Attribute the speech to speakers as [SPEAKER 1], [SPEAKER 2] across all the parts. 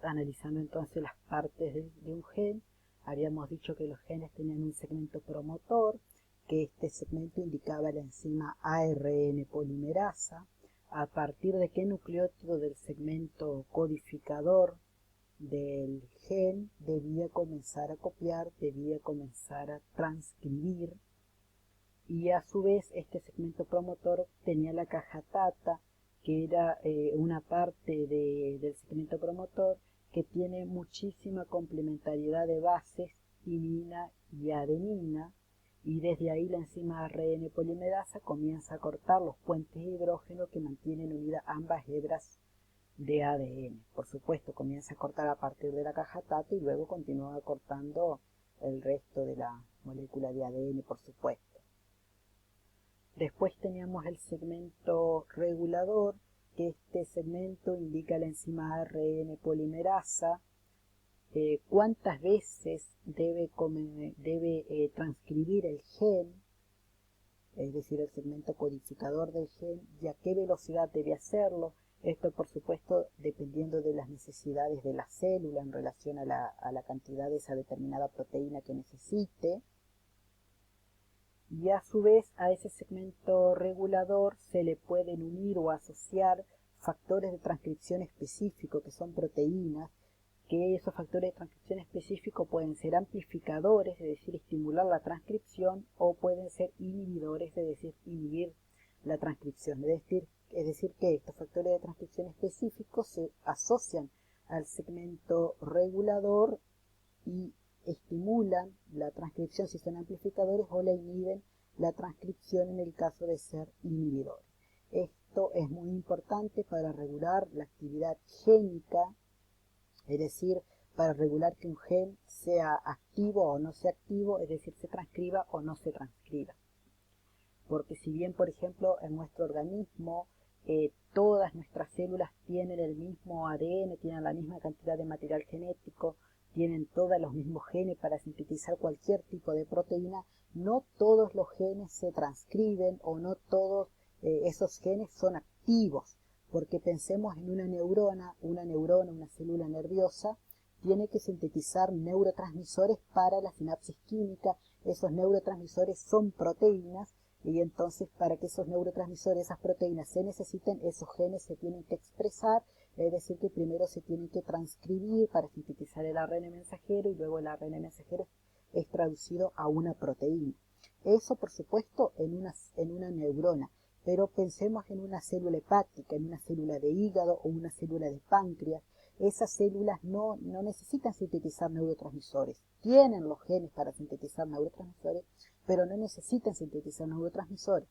[SPEAKER 1] analizando entonces las partes de un gen. Habíamos dicho que los genes tenían un segmento promotor, que este segmento indicaba la enzima ARN polimerasa. A partir de qué nucleótido del segmento codificador del gen debía comenzar a copiar, debía comenzar a transcribir, y a su vez este segmento promotor tenía la caja TATA, que era una parte del segmento promotor que tiene muchísima complementariedad de bases, timina y adenina, y desde ahí la enzima ARN polimerasa comienza a cortar los puentes de hidrógeno que mantienen unidas ambas hebras de ADN. Por supuesto, comienza a cortar a partir de la caja TATA y luego continúa cortando el resto de la molécula de ADN, por supuesto. Después teníamos el segmento regulador, que este segmento indica la enzima ARN polimerasa, cuántas veces debe transcribir el gen, es decir, el segmento codificador del gen, y a qué velocidad debe hacerlo. Esto, por supuesto, dependiendo de las necesidades de la célula en relación a la cantidad de esa determinada proteína que necesite. Y a su vez a ese segmento regulador se le pueden unir o asociar factores de transcripción específicos, que son proteínas, que esos factores de transcripción específicos pueden ser amplificadores, es decir, estimular la transcripción, o pueden ser inhibidores, es decir, inhibir la transcripción. Es decir, que estos factores de transcripción específicos se asocian al segmento regulador y estimulan la transcripción si son amplificadores, o la inhiben la transcripción en el caso de ser inhibidores. Esto es muy importante para regular la actividad génica, es decir, para regular que un gen sea activo o no sea activo, es decir, se transcriba o no se transcriba. Porque si bien, por ejemplo, en nuestro organismo todas nuestras células tienen el mismo ADN, tienen la misma cantidad de material genético, tienen todos los mismos genes para sintetizar cualquier tipo de proteína, no todos los genes se transcriben, o no todos esos genes son activos, porque pensemos en una neurona, una célula nerviosa, tiene que sintetizar neurotransmisores para la sinapsis química. Esos neurotransmisores son proteínas, y entonces para que esos neurotransmisores, esas proteínas se necesiten, esos genes se tienen que expresar, es decir, que primero se tienen que transcribir para sintetizar el ARN mensajero, y luego el ARN mensajero es traducido a una proteína. Eso, por supuesto, en una neurona, pero pensemos en una célula hepática, en una célula de hígado o una célula de páncreas. Esas células no necesitan sintetizar neurotransmisores, tienen los genes para sintetizar neurotransmisores, pero no necesitan sintetizar neurotransmisores.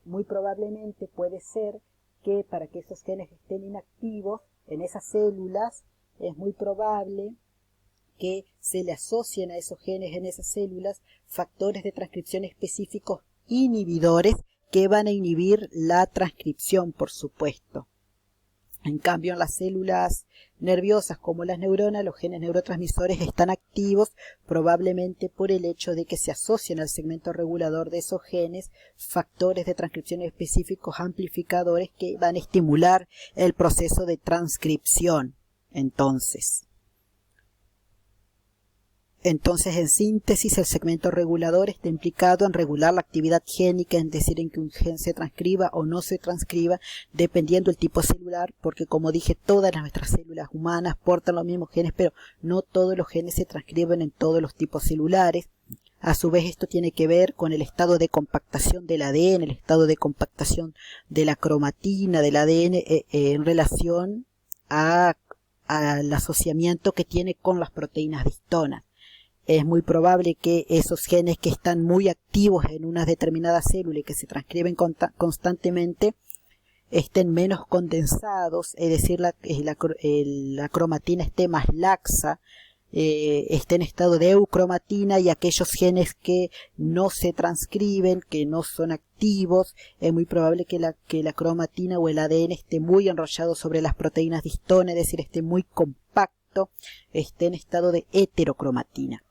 [SPEAKER 1] Muy probablemente puede ser que para que esos genes estén inactivos en esas células, es muy probable que se le asocien a esos genes en esas células factores de transcripción específicos inhibidores que van a inhibir la transcripción, por supuesto. En cambio, en las células nerviosas como las neuronas, los genes neurotransmisores están activos, probablemente por el hecho de que se asocian al segmento regulador de esos genes factores de transcripción específicos amplificadores que van a estimular el proceso de transcripción. Entonces, en síntesis, el segmento regulador está implicado en regular la actividad génica, es decir, en que un gen se transcriba o no se transcriba, dependiendo del tipo celular, porque como dije, todas nuestras células humanas portan los mismos genes, pero no todos los genes se transcriben en todos los tipos celulares. A su vez, esto tiene que ver con el estado de compactación del ADN, el estado de compactación de la cromatina del ADN en relación al asociamiento que tiene con las proteínas de histonas. Es muy probable que esos genes que están muy activos en una determinada célula y que se transcriben constantemente estén menos condensados, es decir, la cromatina esté más laxa, esté en estado de eucromatina, y aquellos genes que no se transcriben, que no son activos, es muy probable que la cromatina o el ADN esté muy enrollado sobre las proteínas de histona, es decir, esté muy compacto, esté en estado de heterocromatina.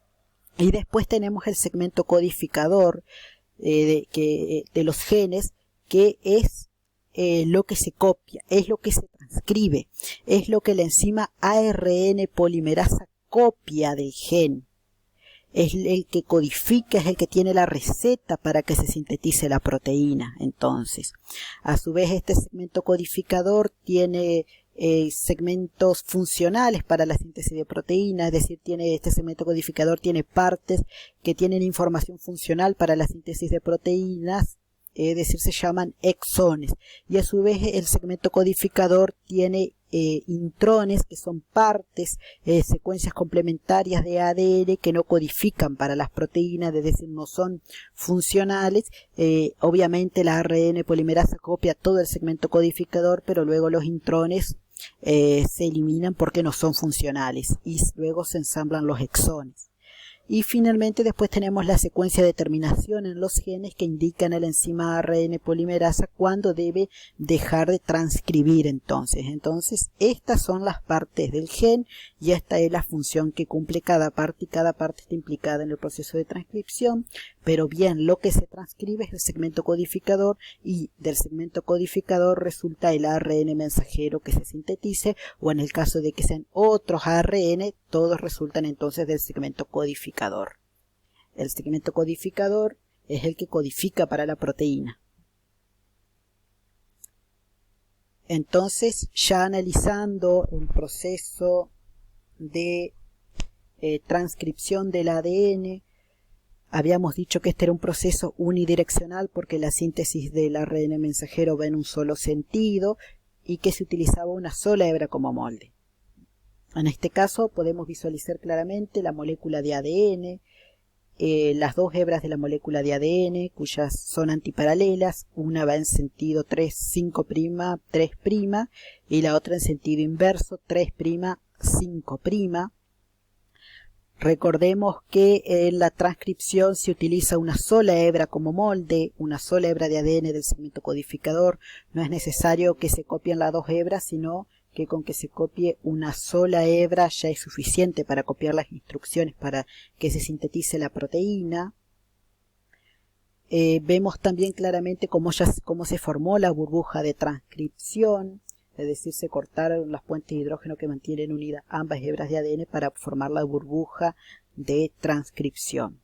[SPEAKER 1] Y después tenemos el segmento codificador de los genes, que es lo que se copia, es lo que se transcribe, es lo que la enzima ARN polimerasa copia del gen. Es el que codifica, es el que tiene la receta para que se sintetice la proteína. Entonces, a su vez, este segmento codificador tiene segmentos funcionales para la síntesis de proteína, es decir, este segmento codificador tiene partes que tienen información funcional para la síntesis de proteínas, es decir, se llaman exones, y a su vez el segmento codificador tiene intrones, que son partes, secuencias complementarias de ADN que no codifican para las proteínas, es decir, no son funcionales. Obviamente la ARN polimerasa copia todo el segmento codificador, pero luego los intrones se eliminan porque no son funcionales y luego se ensamblan los exones. Y finalmente después tenemos la secuencia de terminación en los genes que indican a la enzima ARN polimerasa cuándo debe dejar de transcribir entonces estas son las partes del gen y esta es la función que cumple cada parte y cada parte está implicada en el proceso de transcripción, pero bien, lo que se transcribe es el segmento codificador y del segmento codificador resulta el ARN mensajero que se sintetice, o en el caso de que sean otros ARN, todos resultan entonces del segmento codificador. El segmento codificador es el que codifica para la proteína. Entonces, ya analizando el proceso de transcripción del ADN, habíamos dicho que este era un proceso unidireccional porque la síntesis del ARN mensajero va en un solo sentido y que se utilizaba una sola hebra como molde. En este caso podemos visualizar claramente la molécula de ADN, las dos hebras de la molécula de ADN, cuyas son antiparalelas, una va en sentido 3, 5', 3', y la otra en sentido inverso, 3', 5'. Recordemos que en la transcripción se utiliza una sola hebra como molde, una sola hebra de ADN del segmento codificador. No es necesario que se copien las dos hebras, sino que con que se copie una sola hebra ya es suficiente para copiar las instrucciones para que se sintetice la proteína. Vemos también claramente cómo se formó la burbuja de transcripción, es decir, se cortaron las puentes de hidrógeno que mantienen unidas ambas hebras de ADN para formar la burbuja de transcripción.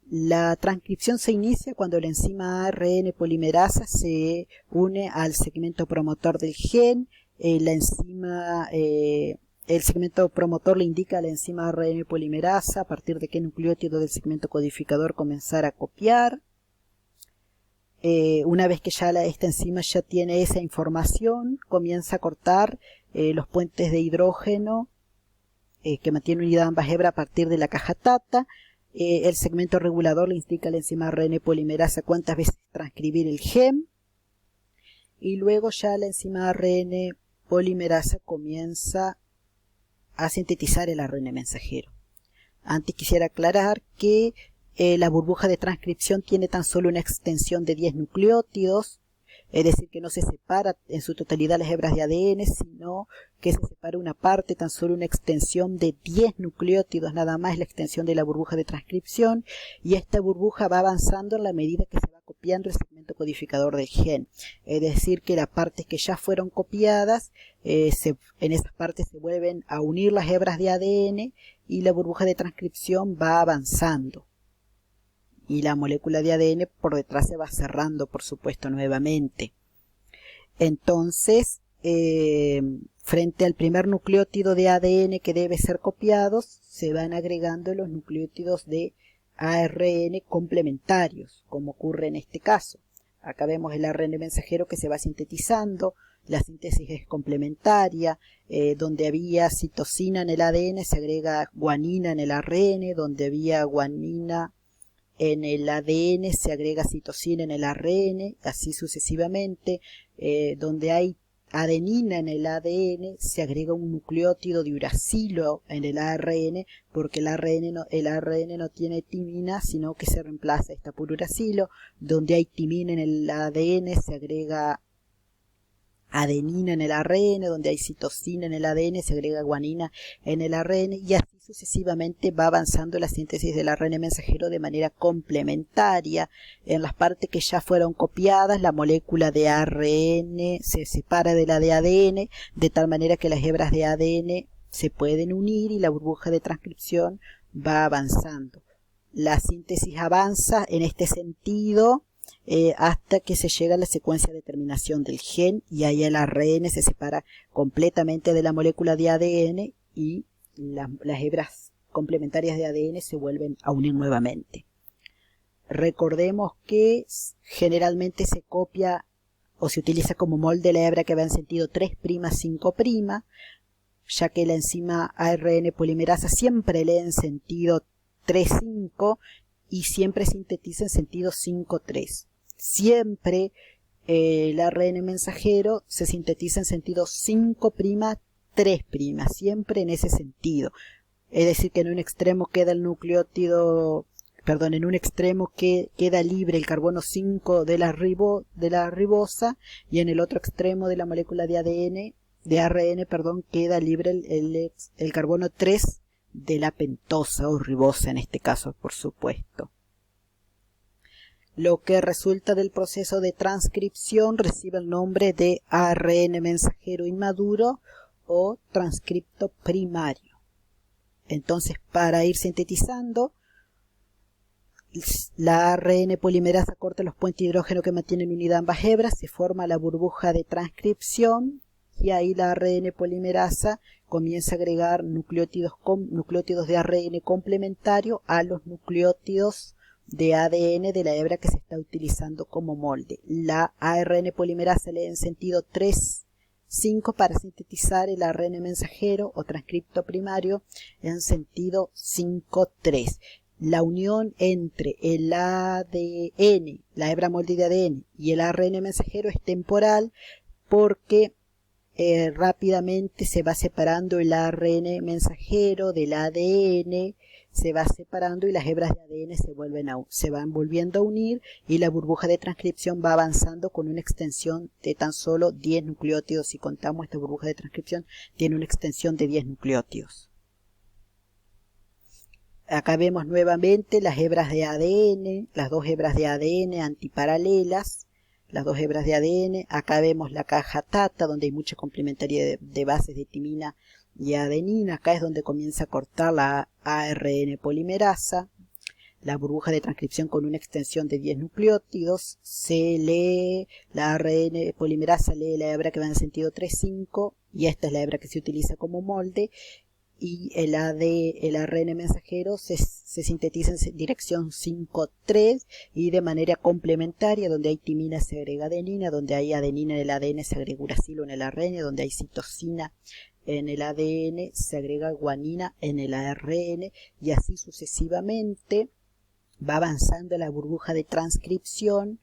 [SPEAKER 1] La transcripción se inicia cuando la enzima ARN polimerasa se une al segmento promotor del gen. El segmento promotor le indica a la enzima ARN polimerasa a partir de qué nucleótido del segmento codificador comenzar a copiar. Una vez que ya esta enzima ya tiene esa información, comienza a cortar los puentes de hidrógeno que mantienen unida ambas hebras a partir de la caja TATA. El segmento regulador le indica a la enzima ARN polimerasa cuántas veces transcribir el gen. Y luego ya la enzima ARN polimerasa comienza a sintetizar el ARN mensajero. Antes quisiera aclarar que la burbuja de transcripción tiene tan solo una extensión de 10 nucleótidos, es decir, que no se separa en su totalidad las hebras de ADN, sino que se separa una parte, tan solo una extensión de 10 nucleótidos, nada más es la extensión de la burbuja de transcripción, y esta burbuja va avanzando en la medida que se va copiando el segmento codificador del gen, es decir, que las partes que ya fueron copiadas, en esas partes se vuelven a unir las hebras de ADN y la burbuja de transcripción va avanzando. Y la molécula de ADN por detrás se va cerrando, por supuesto, nuevamente. Entonces, frente al primer nucleótido de ADN que debe ser copiado, se van agregando los nucleótidos de ARN complementarios, como ocurre en este caso. Acá vemos el ARN mensajero que se va sintetizando, la síntesis es complementaria, donde había citosina en el ADN se agrega guanina en el ARN, donde había guanina en el ADN se agrega citosina en el ARN, así sucesivamente. Donde hay adenina en el ADN se agrega un nucleótido de uracilo en el ARN, porque el ARN no tiene timina, sino que se reemplaza esta por uracilo. Donde hay timina en el ADN se agrega adenina en el ARN, donde hay citosina en el ADN, se agrega guanina en el ARN, y así sucesivamente va avanzando la síntesis del ARN mensajero de manera complementaria. En las partes que ya fueron copiadas, la molécula de ARN se separa de la de ADN, de tal manera que las hebras de ADN se pueden unir y la burbuja de transcripción va avanzando. La síntesis avanza en este sentido hasta que se llega a la secuencia de terminación del gen, y ahí el ARN se separa completamente de la molécula de ADN y las hebras complementarias de ADN se vuelven a unir nuevamente. Recordemos que generalmente se copia o se utiliza como molde la hebra que va en sentido 3', 5', ya que la enzima ARN polimerasa siempre lee en sentido 3'5 y siempre sintetiza en sentido 5'3. Siempre el ARN mensajero se sintetiza en sentido 5', 3', siempre en ese sentido. Es decir, que en un extremo queda el nucleótido, en un extremo queda libre el carbono 5 de la ribosa, y en el otro extremo de la molécula de ARN, queda libre el carbono 3 de la pentosa o ribosa en este caso, por supuesto. Lo que resulta del proceso de transcripción recibe el nombre de ARN mensajero inmaduro o transcripto primario. Entonces, para ir sintetizando, la ARN polimerasa corta los puentes de hidrógeno que mantienen unida ambas hebras, se forma la burbuja de transcripción, y ahí la ARN polimerasa comienza a agregar nucleótidos de ARN complementario a los nucleótidos de ADN de la hebra que se está utilizando como molde. La ARN polimerasa lee en sentido 3'5 para sintetizar el ARN mensajero o transcripto primario en sentido 5'3. La unión entre el ADN, la hebra molde de ADN, y el ARN mensajero es temporal, porque rápidamente se va separando el ARN mensajero del ADN, se va separando y las hebras de ADN se van volviendo a unir, y la burbuja de transcripción va avanzando con una extensión de tan solo 10 nucleótidos. Si contamos, esta burbuja de transcripción tiene una extensión de 10 nucleótidos. Acá vemos nuevamente las hebras de ADN, las dos hebras de ADN antiparalelas, las dos hebras de ADN. Acá vemos la caja TATA, donde hay mucha complementaria de bases de timina y adenina. Acá es donde comienza a cortar la ARN polimerasa. La burbuja de transcripción con una extensión de 10 nucleótidos. Se lee, la ARN polimerasa lee la hebra que va en sentido 3'5, y esta es la hebra que se utiliza como molde. Y el ARN mensajero se sintetiza en dirección 5'3, y de manera complementaria, donde hay timina se agrega adenina, donde hay adenina en el ADN se agrega uracilo en el ARN, donde hay citosina en el ADN se agrega guanina en el ARN, y así sucesivamente va avanzando la burbuja de transcripción,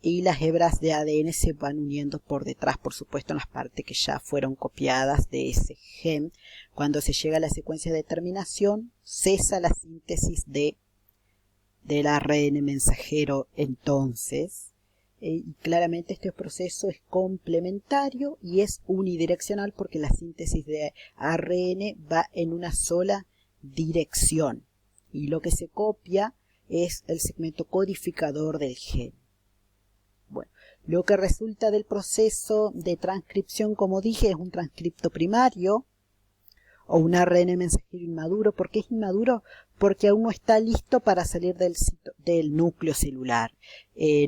[SPEAKER 1] y las hebras de ADN se van uniendo por detrás, por supuesto, en las partes que ya fueron copiadas de ese gen. Cuando se llega a la secuencia de terminación, cesa la síntesis del ARN mensajero entonces. Y claramente este proceso es complementario y es unidireccional, porque la síntesis de ARN va en una sola dirección. Y lo que se copia es el segmento codificador del gen. Bueno, lo que resulta del proceso de transcripción, como dije, es un transcripto primario o un ARN mensajero inmaduro. ¿Por qué es inmaduro? Porque aún no está listo para salir del núcleo celular.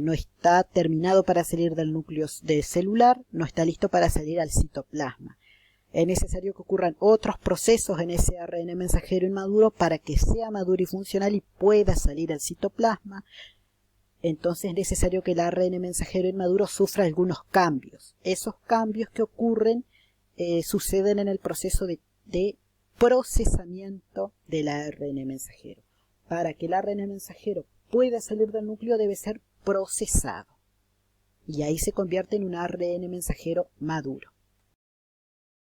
[SPEAKER 1] No está terminado para salir del núcleo celular, no está listo para salir al citoplasma. Es necesario que ocurran otros procesos en ese ARN mensajero inmaduro para que sea maduro y funcional y pueda salir al citoplasma. Entonces es necesario que el ARN mensajero inmaduro sufra algunos cambios. Esos cambios que ocurren suceden en el proceso de procesamiento del ARN mensajero. Para que el ARN mensajero pueda salir del núcleo debe ser procesado. Y ahí se convierte en un ARN mensajero maduro.